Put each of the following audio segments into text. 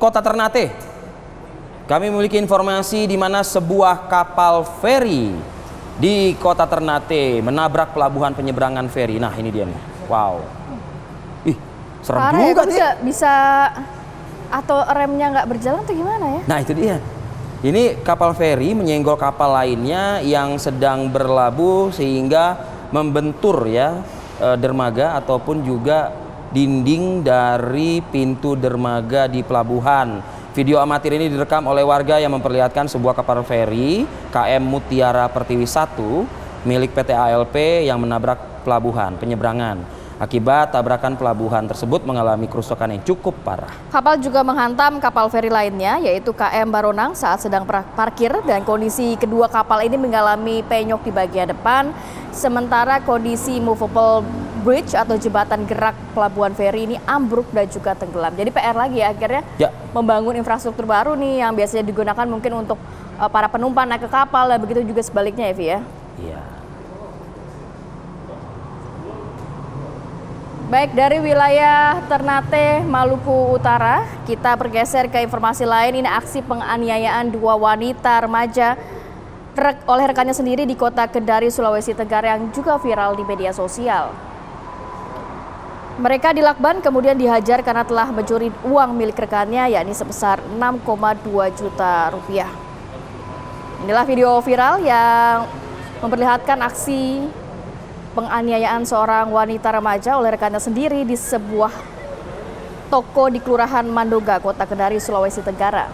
Kota Ternate. Kami memiliki informasi di mana sebuah kapal feri di Kota Ternate menabrak pelabuhan penyeberangan feri. Nah, ini dia nih. Wow. Ih, serem juga ya, bisa atau remnya nggak berjalan atau gimana ya? Nah, itu dia. Ini kapal feri menyenggol kapal lainnya yang sedang berlabuh sehingga membentur ya dermaga ataupun juga dinding dari pintu dermaga di pelabuhan. Video amatir ini direkam oleh warga yang memperlihatkan sebuah kapal feri KM Mutiara Pertiwi 1 milik PT ALP yang menabrak pelabuhan penyeberangan. Akibat tabrakan pelabuhan tersebut mengalami kerusakan yang cukup parah. Kapal juga menghantam kapal feri lainnya yaitu KM Baronang saat sedang parkir dan kondisi kedua kapal ini mengalami penyok di bagian depan. Sementara kondisi movable bridge atau jembatan gerak pelabuhan feri ini ambruk dan juga tenggelam. Jadi PR lagi ya akhirnya membangun infrastruktur baru nih yang biasanya digunakan mungkin untuk para penumpang naik ke kapal dan begitu juga sebaliknya ya Vi ya. Iya. Baik, dari wilayah Ternate, Maluku Utara, kita bergeser ke informasi lain. Ini aksi penganiayaan dua wanita remaja oleh rekannya sendiri di kota Kendari, Sulawesi Tenggara yang juga viral di media sosial. Mereka dilakban kemudian dihajar karena telah mencuri uang milik rekannya, yakni sebesar 6,2 juta rupiah. Inilah video viral yang memperlihatkan aksi penganiayaan seorang wanita remaja oleh rekannya sendiri di sebuah toko di Kelurahan Mandongga, Kota Kendari, Sulawesi Tenggara.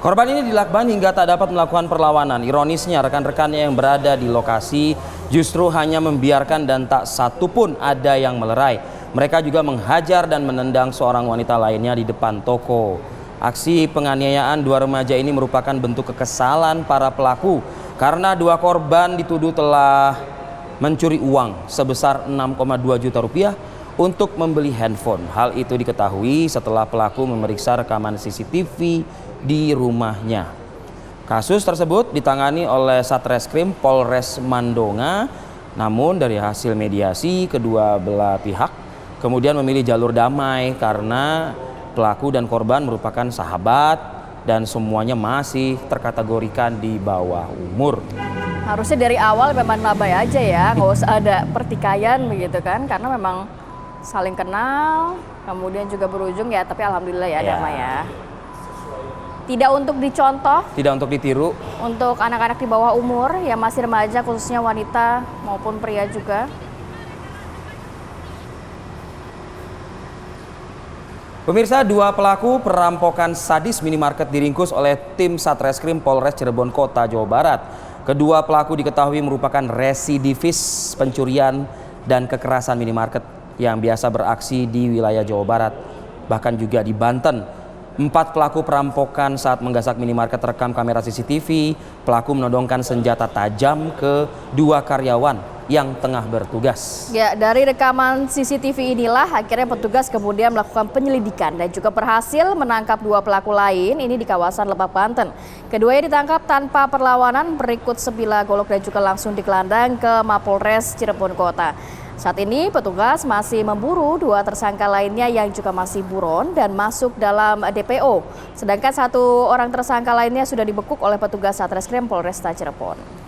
Korban ini dilakban hingga tak dapat melakukan perlawanan. Ironisnya rekan-rekannya yang berada di lokasi justru hanya membiarkan dan tak satu pun ada yang melerai. Mereka juga menghajar dan menendang seorang wanita lainnya di depan toko. Aksi penganiayaan dua remaja ini merupakan bentuk kekesalan para pelaku karena dua korban dituduh telah mencuri uang sebesar 6,2 juta rupiah untuk membeli handphone. Hal itu diketahui setelah pelaku memeriksa rekaman CCTV di rumahnya. Kasus tersebut ditangani oleh Satreskrim Polres Mandonga. Namun dari hasil mediasi kedua belah pihak kemudian memilih jalur damai karena pelaku dan korban merupakan sahabat dan semuanya masih terkategorikan di bawah umur. Harusnya dari awal memang labai aja ya, nggak usah ada pertikaian begitu kan, karena memang saling kenal, kemudian juga berujung ya, tapi alhamdulillah ya damai ya. Tidak untuk dicontoh, tidak untuk ditiru. Untuk anak-anak di bawah umur yang masih remaja, khususnya wanita maupun pria juga. Pemirsa, dua pelaku perampokan sadis minimarket diringkus oleh tim Satreskrim Polres Cirebon Kota, Jawa Barat. Kedua pelaku diketahui merupakan residivis pencurian dan kekerasan minimarket yang biasa beraksi di wilayah Jawa Barat, bahkan juga di Banten. 4 pelaku perampokan saat menggasak minimarket terekam kamera CCTV. Pelaku menodongkan senjata tajam ke dua karyawan yang tengah bertugas. Ya, dari rekaman CCTV inilah akhirnya petugas kemudian melakukan penyelidikan dan juga berhasil menangkap dua pelaku lain ini di kawasan Lebak, Banten. Keduanya ditangkap tanpa perlawanan, berikut sebilah golok dan juga langsung digelandang ke Mapolres Cirebon Kota. Saat ini petugas masih memburu dua tersangka lainnya yang juga masih buron dan masuk dalam DPO. Sedangkan satu orang tersangka lainnya sudah dibekuk oleh petugas Satreskrim Polresta Cirebon.